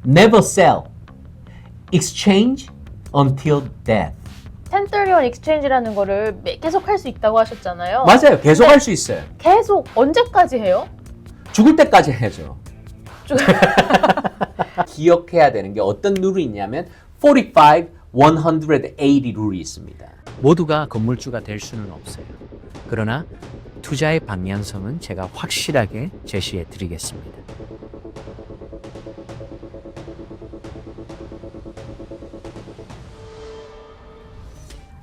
never sell, exchange until death. 1031 exchange라는 거를 계속 할 수 있다고 하셨잖아요. 맞아요. 계속 할 수 있어요. 계속 언제까지 해요? 죽을 때까지 해죠. 기억해야 되는 게 어떤 룰이 있냐면 45, 180 룰이 있습니다. 모두가 건물주가 될 수는 없어요. 그러나 투자의 방향성은 제가 확실하게 제시해 드리겠습니다.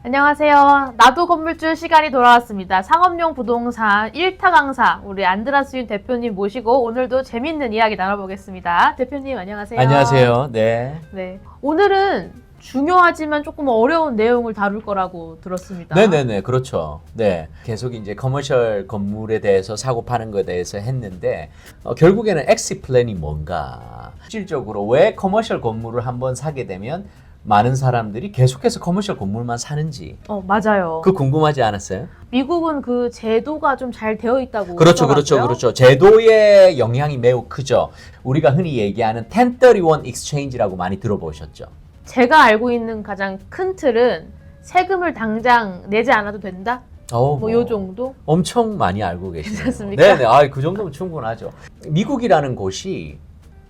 안녕하세요. 나도 건물주 시간이 돌아왔습니다. 상업용 부동산 1타 강사 우리 안드라스윤 대표님 모시고 오늘도 재밌는 이야기 나눠보겠습니다. 대표님 안녕하세요. 안녕하세요. 네. 네. 오늘은 중요하지만 조금 어려운 내용을 다룰 거라고 들었습니다. 네네네. 그렇죠. 네. 계속 이제 커머셜 건물에 대해서 사고 파는 것에 대해서 했는데 결국에는 엑시트 플랜이 뭔가 실질적으로 왜 커머셜 건물을 한번 사게 되면 많은 사람들이 계속해서 커머셜 건물만 사는지 맞아요. 그 궁금하지 않았어요? 미국은 그 제도가 좀 잘 되어 있다고 그렇죠, 하더라고요. 그렇죠. 제도의 영향이 매우 크죠. 우리가 흔히 얘기하는 1031 exchange라고 많이 들어보셨죠? 제가 알고 있는 가장 큰 틀은 세금을 당장 내지 않아도 된다? 뭐 요 정도? 엄청 많이 알고 계시네요. 괜찮습니까? 네네, 그 정도면 충분하죠. 미국이라는 곳이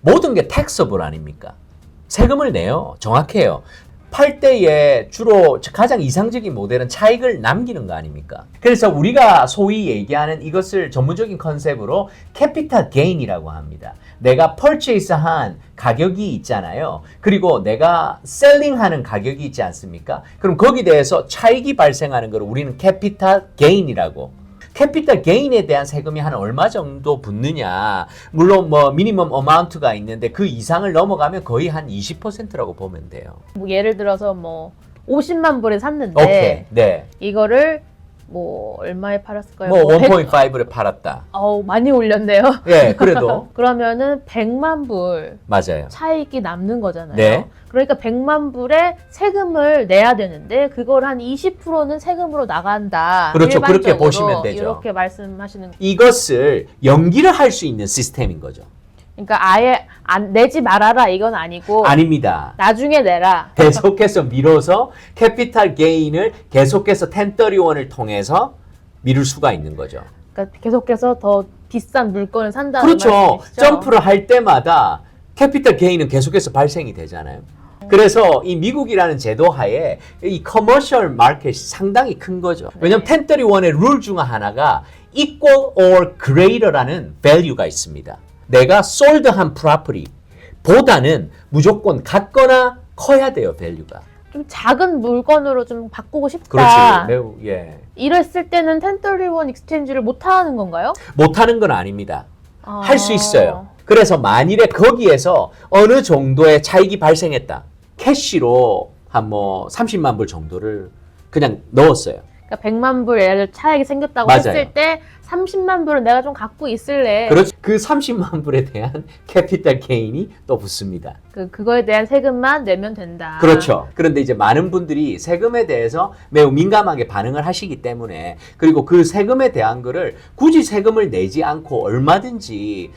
모든 게 taxable 아닙니까? 세금을 내요. 정확해요. 팔 때에 주로 가장 이상적인 모델은 차익을 남기는 거 아닙니까? 그래서 우리가 소위 얘기하는 이것을 전문적인 컨셉으로 캐피탈 게인이라고 합니다. 내가 purchase한 가격이 있잖아요. 그리고 내가 selling하는 가격이 있지 않습니까? 그럼 거기에 대해서 차익이 발생하는 걸 우리는 캐피탈 게인이라고. 캐피탈 게인에 대한 세금이 한 얼마 정도 붙느냐. 물론 뭐 미니멈 어마운트가 있는데 그 이상을 넘어가면 거의 한 20%라고 보면 돼요. 뭐 예를 들어서 뭐 50만 불에 샀는데 오케이. 네. 이거를 뭐 얼마에 팔았을까요? 뭐 100 1.5를 팔았다. 많이 올렸네요. 예, 그래도 그러면은 100만 불 맞아요. 차익이 남는 거잖아요. 네. 그러니까 100만 불에 세금을 내야 되는데 그걸 한 20%는 세금으로 나간다. 그렇죠. 그렇게 일반적으로 보시면 되죠. 이렇게 말씀하시는 거예요. 이것을 연기를 할 수 있는 시스템인 거죠. 그러니까 아예 내지 말아라 이건 아니고 아닙니다. 나중에 내라. 계속해서 미뤄서 캐피탈 게인을 계속해서 1031을 통해서 미룰 수가 있는 거죠. 그러니까 계속해서 더 비싼 물건을 산다는 그렇죠. 말씀이시죠? 점프를 할 때마다 캐피탈 게인은 계속해서 발생이 되잖아요. 그래서 이 미국이라는 제도 하에 이 커머셜 마켓이 상당히 큰 거죠. 왜냐하면 1031의 룰 중 하나가 equal or greater라는 value가 있습니다. 내가 sold한 property 보다는 무조건 같거나 커야 돼요, value가. 좀 작은 물건으로 좀 바꾸고 싶다. 그렇지. 매우, 예. 이랬을 때는 1031 익스체인지를 못 하는 건가요? 못하는 건 아닙니다. 아. 할 수 있어요. 그래서 만일에 거기에서 어느 정도의 차익이 발생했다. 캐시로 한 뭐 30만 불 정도를 그냥 넣었어요. 그러니까 100만 불 예를 차익이 생겼다고 맞아요. 했을 때 30만 불은 내가 좀 갖고 있을래. 그렇죠. 그 30만 불에 대한 캐피탈 게인이 또 붙습니다. 그거에 대한 세금만 내면 된다. 그렇죠. 그런데 이제 많은 분들이 세금에 대해서 매우 민감하게 반응을 하시기 때문에 그리고 그 세금에 대한 거를 굳이 세금을 내지 않고 얼마든지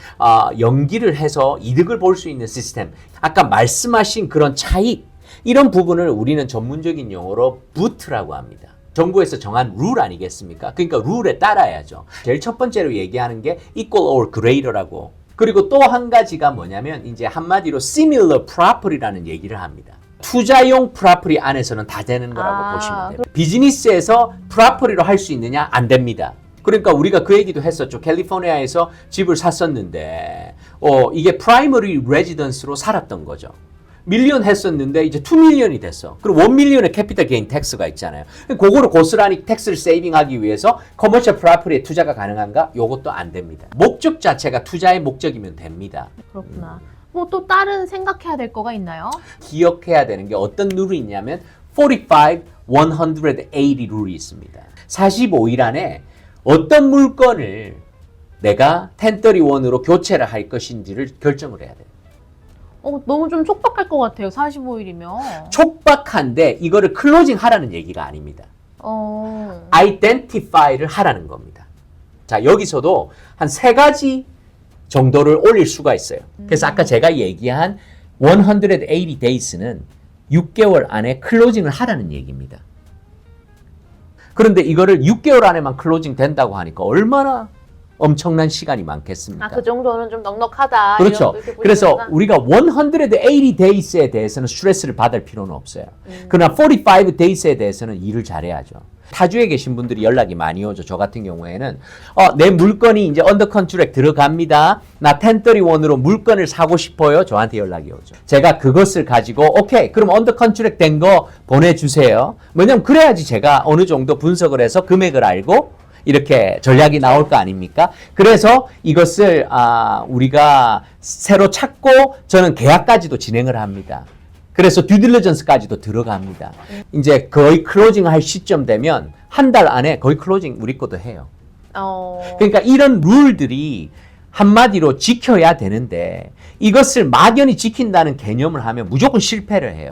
연기를 해서 이득을 볼 수 있는 시스템. 아까 말씀하신 그런 차익 이런 부분을 우리는 전문적인 용어로 부트라고 합니다. 정부에서 정한 룰 아니겠습니까? 그러니까 룰에 따라야죠. 제일 첫 번째로 얘기하는 게 equal or greater라고. 그리고 또 한 가지가 뭐냐면 이제 한마디로 similar property라는 얘기를 합니다. 투자용 property 안에서는 다 되는 거라고 보시면 돼요. 비즈니스에서 property로 할 수 있느냐? 안 됩니다. 그러니까 우리가 그 얘기도 했었죠. 캘리포니아에서 집을 샀었는데 이게 primary residence로 살았던 거죠. 밀리언 했었는데 이제 2밀리언이 됐어. 그럼 1밀리언의 캐피탈 게인 텍스가 있잖아요. 그거를 고스란히 텍스를 세이빙하기 위해서 커머셜 프로퍼티에 투자가 가능한가? 요것도 안 됩니다. 목적 자체가 투자의 목적이면 됩니다. 그렇구나. 뭐 또 다른 생각해야 될 거가 있나요? 기억해야 되는 게 어떤 룰이 있냐면 45, 180 룰이 있습니다. 45일 안에 어떤 물건을 내가 1031으로 교체를 할 것인지를 결정을 해야 돼요. 너무 좀 촉박할 것 같아요. 45일이면. 촉박한데 이거를 클로징 하라는 얘기가 아닙니다. identify를 하라는 겁니다. 자, 여기서도 한 3가지 정도를 올릴 수가 있어요. 그래서 아까 제가 얘기한 180 days는 6개월 안에 클로징을 하라는 얘기입니다. 그런데 이거를 6개월 안에만 클로징 된다고 하니까 얼마나 엄청난 시간이 많겠습니까? 그 정도는 좀 넉넉하다. 그렇죠. 이렇게 그래서 보시는구나. 우리가 180 days에 대해서는 스트레스를 받을 필요는 없어요. 그러나 45 days에 대해서는 일을 잘해야죠. 타주에 계신 분들이 연락이 많이 오죠. 저 같은 경우에는 내 물건이 이제 언더 컨트랙 들어갑니다. 나 1031으로 물건을 사고 싶어요. 저한테 연락이 오죠. 제가 그것을 가지고 오케이 그럼 언더 컨트랙 된 거 보내주세요. 왜냐면 그래야지 제가 어느 정도 분석을 해서 금액을 알고 이렇게 전략이 나올 거 아닙니까? 그래서 이것을 우리가 새로 찾고 저는 계약까지도 진행을 합니다. 그래서 듀딜리전스까지도 들어갑니다. 이제 거의 클로징 할 시점 되면 한 달 안에 거의 클로징 우리 것도 해요. 그러니까 이런 룰들이 한마디로 지켜야 되는데 이것을 막연히 지킨다는 개념을 하면 무조건 실패를 해요.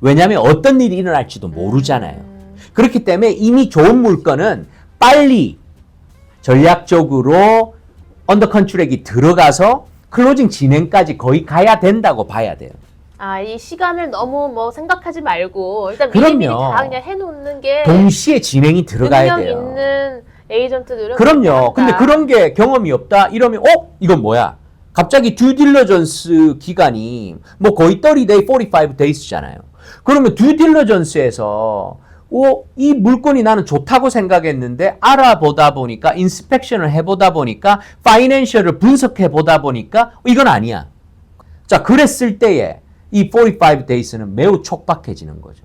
왜냐하면 어떤 일이 일어날지도 모르잖아요. 그렇기 때문에 이미 좋은 물건은 빨리 전략적으로 언더 컨트랙이 들어가서 클로징 진행까지 거의 가야 된다고 봐야 돼요. 이 시간을 너무 뭐 생각하지 말고 일단 그럼요. 미리미리 다 그냥 해놓는 게 동시에 진행이 들어가야 능력 돼요. 있는 에이전트들은 그럼요. 그렇게 근데 한다. 그런 게 경험이 없다 이러면 이건 뭐야? 갑자기 듀딜리전스 기간이 뭐 거의 30day, 45 days잖아요. 그러면 듀딜리전스에서 이 물건이 나는 좋다고 생각했는데 알아보다 보니까 인스펙션을 해보다 보니까 파이낸셜을 분석해 보다 보니까 이건 아니야. 자, 그랬을 때에 이 45 days는 매우 촉박해지는 거죠.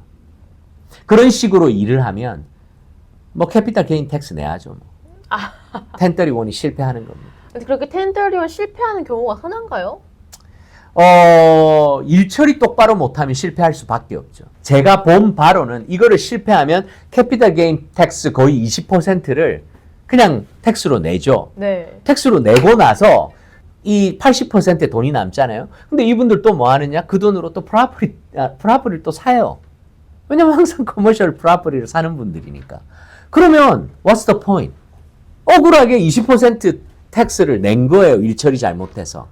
그런 식으로 일을 하면 뭐 캐피탈 게인 텍스 내야죠. 뭐. 1031이 실패하는 겁니다. 근데 그렇게 1031 실패하는 경우가 흔한가요? 일처리 똑바로 못하면 실패할 수밖에 없죠. 제가 본 바로는 이거를 실패하면 캐피탈 게인 텍스 거의 20%를 그냥 텍스로 내죠. 네. 텍스로 내고 나서 이 80%의 돈이 남잖아요. 근데 이분들 또 뭐 하느냐? 그 돈으로 또 프로퍼티를 또 사요. 왜냐면 항상 커머셜 프로퍼티를 사는 분들이니까. 그러면 what's the point? 억울하게 20% 텍스를 낸 거예요. 일처리 잘못해서.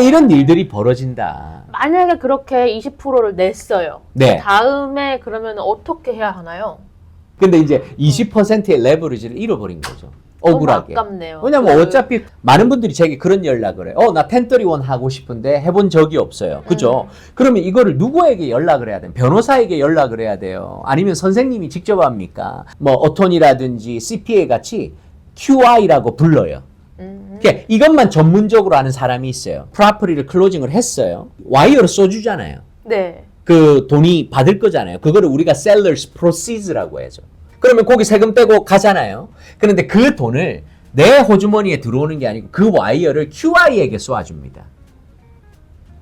이런 일들이 벌어진다. 만약에 그렇게 20%를 냈어요. 네. 다음에 그러면 어떻게 해야 하나요? 근데 이제 20%의 레버리지를 잃어버린 거죠. 억울하게. 너무 아깝네요. 왜냐면 어차피 많은 분들이 제게 그런 연락을 해요. 나 1031 하고 싶은데 해본 적이 없어요. 그죠? 그러면 이거를 누구에게 연락을 해야 돼요? 변호사에게 연락을 해야 돼요. 아니면 선생님이 직접 합니까? 뭐 어토니라든지 CPA 같이 QI라고 불러요. 그러니까 이것만 전문적으로 아는 사람이 있어요. 프로퍼티를 클로징을 했어요. 와이어로 써주잖아요. 네. 그 돈이 받을 거잖아요. 그거를 우리가 sellers proceeds라고 해죠. 그러면 거기 세금 빼고 가잖아요. 그런데 그 돈을 내 호주머니에 들어오는 게 아니고 그 와이어를 QI에게 쏘아줍니다.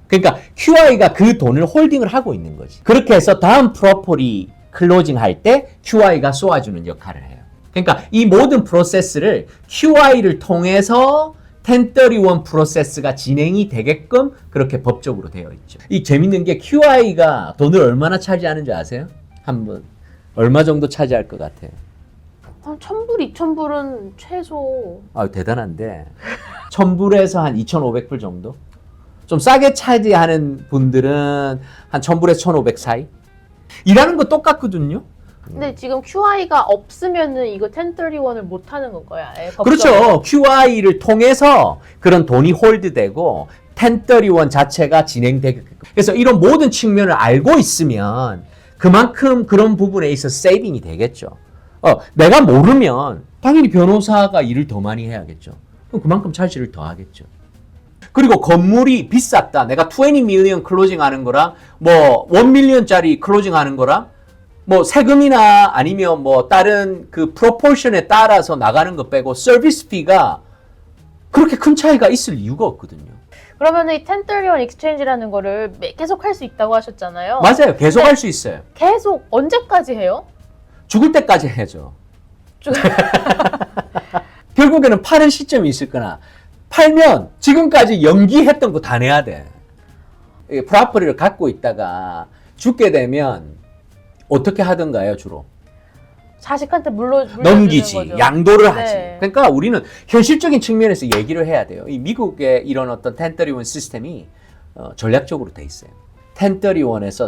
그러니까 QI가 그 돈을 홀딩을 하고 있는 거지. 그렇게 해서 다음 프로퍼티 클로징 할 때 QI가 쏘아주는 역할을 해요. 그러니까 이 모든 프로세스를 QI를 통해서 1031 프로세스가 진행이 되게끔 그렇게 법적으로 되어 있죠. 이 재밌는 게 QI가 돈을 얼마나 차지하는지 아세요? 한번 얼마 정도 차지할 것 같아요? 한 1,000불, 2,000불은 최소. 대단한데 1,000불에서 한 2,500불 정도? 좀 싸게 차지하는 분들은 한 1,000불에서 1,500 사이? 일하는 거 똑같거든요. 근데 지금 QI가 없으면은 이거 1031을 못 하는 건가요? 그렇죠. QI를 통해서 그런 돈이 홀드되고 1031 자체가 진행되게. 그래서 이런 모든 측면을 알고 있으면 그만큼 그런 부분에 있어서 세이빙이 되겠죠. 내가 모르면 당연히 변호사가 일을 더 많이 해야겠죠. 그럼 그만큼 차지를 더 하겠죠. 그리고 건물이 비쌌다. 내가 20 million 클로징 하는 거랑 뭐 1 million짜리 클로징 하는 거랑 뭐 세금이나 아니면 뭐 다른 그 프로포션에 따라서 나가는 거 빼고 서비스 피가 그렇게 큰 차이가 있을 이유가 없거든요. 그러면 이 1031 익스체인지라는 거를 계속 할 수 있다고 하셨잖아요. 맞아요. 계속 할 수 있어요. 계속 언제까지 해요? 죽을 때까지 해죠. 결국에는 파는 시점이 있을 거나 팔면 지금까지 연기했던 거 다 내야 돼. 프로퍼티를 갖고 있다가 죽게 되면 어떻게 하던가요, 주로? 자식한테 물려주는 넘기지, 거죠. 양도를 하지. 네. 그러니까 우리는 현실적인 측면에서 얘기를 해야 돼요. 이 미국의 이런 어떤 1031 시스템이 전략적으로 돼 있어요. 1031에서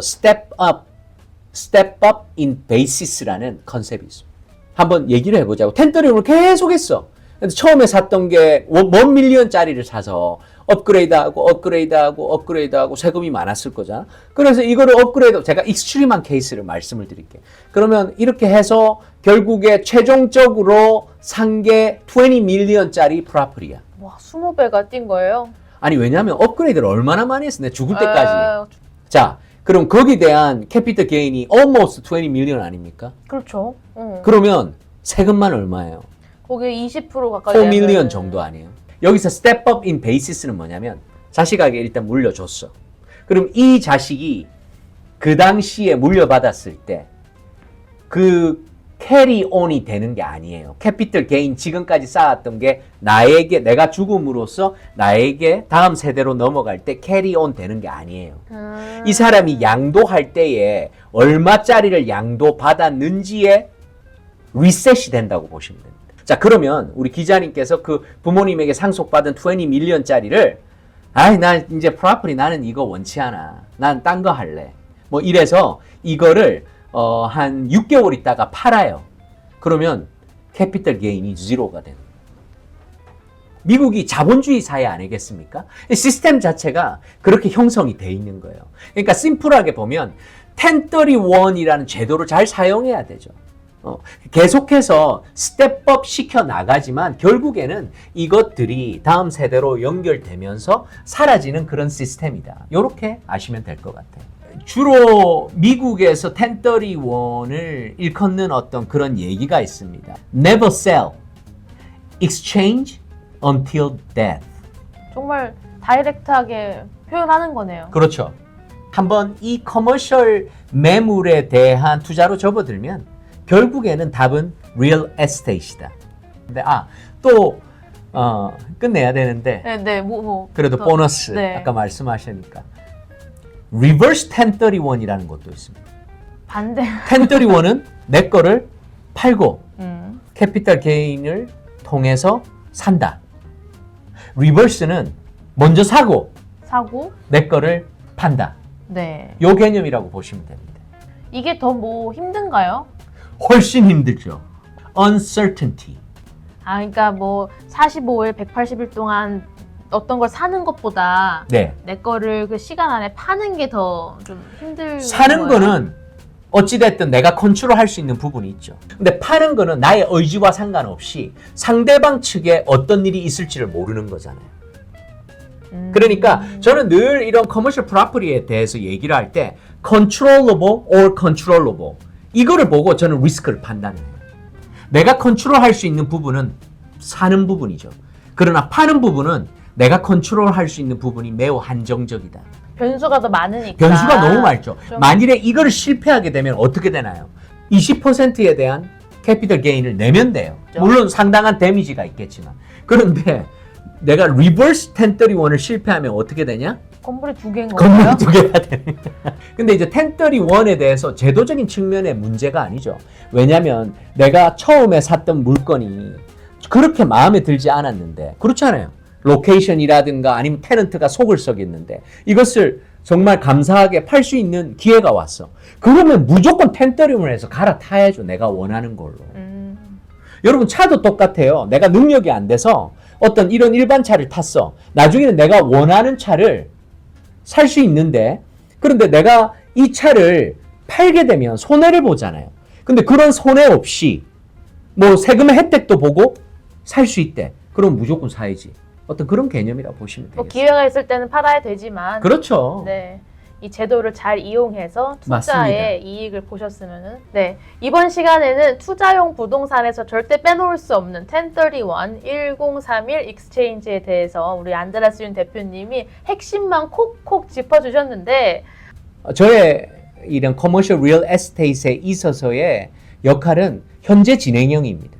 step up in basis라는 컨셉이 있습니다. 한번 얘기를 해보자고. 1031을 계속 했어. 근데 처음에 샀던 게 1밀리언짜리를 사서 업그레이드하고 세금이 많았을 거잖아. 그래서 이거를 제가 익스트림한 케이스를 말씀을 드릴게요. 그러면 이렇게 해서 결국에 최종적으로 산 게 20밀리언짜리 프로퍼티야. 와, 20배가 뛴 거예요? 아니, 왜냐면 업그레이드를 얼마나 많이 했어. 내가 죽을 때까지. 자, 그럼 거기에 대한 캐피털 게인이 almost 20밀리언 아닙니까? 그렇죠. 그러면 세금만 얼마예요? 거기에 20% 가까이 4밀리언 정도 아니에요? 여기서 step up in basis는 뭐냐면 자식에게 일단 물려줬어. 그럼 이 자식이 그 당시에 물려받았을 때 그 캐리온이 되는 게 아니에요. 캐피털 게인 지금까지 쌓았던 게 내가 죽음으로써 나에게 다음 세대로 넘어갈 때 캐리온 되는 게 아니에요. 이 사람이 양도할 때에 얼마짜리를 양도받았는지에 리셋이 된다고 보시면 됩니다. 자, 그러면 우리 기자님께서 그 부모님에게 상속받은 20밀리언짜리를 나 이제 프로퍼티 나는 이거 원치 않아. 난 딴 거 할래. 뭐 이래서 이거를 한 6개월 있다가 팔아요. 그러면 캐피털 게인이 제로가 되는 거예요. 미국이 자본주의 사회 아니겠습니까? 시스템 자체가 그렇게 형성이 돼 있는 거예요. 그러니까 심플하게 보면 1031이라는 제도를 잘 사용해야 되죠. 계속해서 스텝업 시켜 나가지만 결국에는 이것들이 다음 세대로 연결되면서 사라지는 그런 시스템이다. 이렇게 아시면 될 것 같아요. 주로 미국에서 1031을 일컫는 어떤 그런 얘기가 있습니다. Never sell, exchange until death. 정말 다이렉트하게 표현하는 거네요. 그렇죠. 한번 이 커머셜 매물에 대한 투자로 접어들면 결국에는 답은 real estate이다. 근데 또 끝내야 되는데 네, 그래도 더, 보너스 네. 아까 말씀하시니까 reverse 1031이라는 것도 있습니다. 반대. 1031은 내 거를 팔고 캐피털 게인을 통해서 산다. 리버스는 먼저 사고 내 거를 판다. 네. 요 개념이라고 보시면 됩니다. 이게 더 힘든가요? 훨씬 힘들죠. uncertainty. 그러니까 45일, 180일 동안 어떤 걸 사는 것보다 네. 내 거를 그 시간 안에 파는 게 더 좀 힘들 사는 거예요? 거는 어찌됐든 내가 컨트롤할 수 있는 부분이 있죠. 근데 파는 거는 나의 의지와 상관없이 상대방 측에 어떤 일이 있을지를 모르는 거잖아요. 그러니까 저는 늘 이런 커머셜 프로퍼티에 대해서 얘기를 할 때 controllable or controllable 이거를 보고 저는 리스크를 판단해요. 내가 컨트롤할 수 있는 부분은 사는 부분이죠. 그러나 파는 부분은 내가 컨트롤할 수 있는 부분이 매우 한정적이다. 변수가 더 많으니까. 변수가 너무 많죠. 만일에 이거를 실패하게 되면 어떻게 되나요? 20%에 대한 캐피털 게인을 내면 돼요. 물론 상당한 데미지가 있겠지만. 그런데 내가 리버스 1031을 실패하면 어떻게 되냐? 건물이 2개인 거예요? 건물이 2개가 되는 거야. 근데 이제 1031에 대해서 제도적인 측면의 문제가 아니죠. 왜냐면 내가 처음에 샀던 물건이 그렇게 마음에 들지 않았는데 그렇잖아요. 로케이션이라든가 아니면 테넌트가 속을 썩였는데 이것을 정말 감사하게 팔 수 있는 기회가 왔어. 그러면 무조건 1031을 해서 갈아타야죠. 내가 원하는 걸로. 여러분 차도 똑같아요. 내가 능력이 안 돼서 어떤 이런 일반 차를 탔어. 나중에는 내가 원하는 차를 살 수 있는데 그런데 내가 이 차를 팔게 되면 손해를 보잖아요. 근데 그런 손해 없이 세금의 혜택도 보고 살 수 있대. 그럼 무조건 사야지. 어떤 그런 개념이라고 보시면 되겠습니다. 기회가 있을 때는 팔아야 되지만 그렇죠. 네. 이 제도를 잘 이용해서 투자의 맞습니다. 이익을 보셨으면은 네. 이번 시간에는 투자용 부동산에서 절대 빼놓을 수 없는 1031, 1031 익스체인지에 대해서 우리 안드라스 윤 대표님이 핵심만 콕콕 짚어주셨는데 저의 이런 커머셜 리얼 에스테이트에 있어서의 역할은 현재 진행형입니다.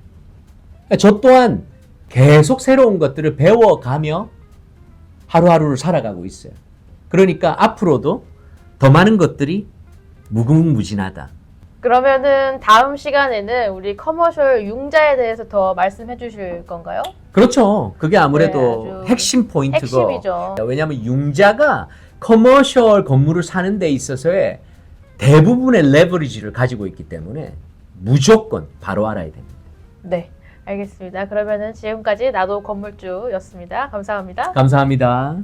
저 또한 계속 새로운 것들을 배워가며 하루하루를 살아가고 있어요. 그러니까 앞으로도 더 많은 것들이 무궁무진하다. 그러면은 다음 시간에는 우리 커머셜 융자에 대해서 더 말씀해 주실 건가요? 그렇죠. 그게 아무래도 네, 아주 핵심 포인트고. 핵심이죠. 왜냐하면 융자가 커머셜 건물을 사는 데 있어서의 대부분의 레버리지를 가지고 있기 때문에 무조건 바로 알아야 됩니다. 네, 알겠습니다. 그러면은 지금까지 나도 건물주였습니다. 감사합니다. 감사합니다.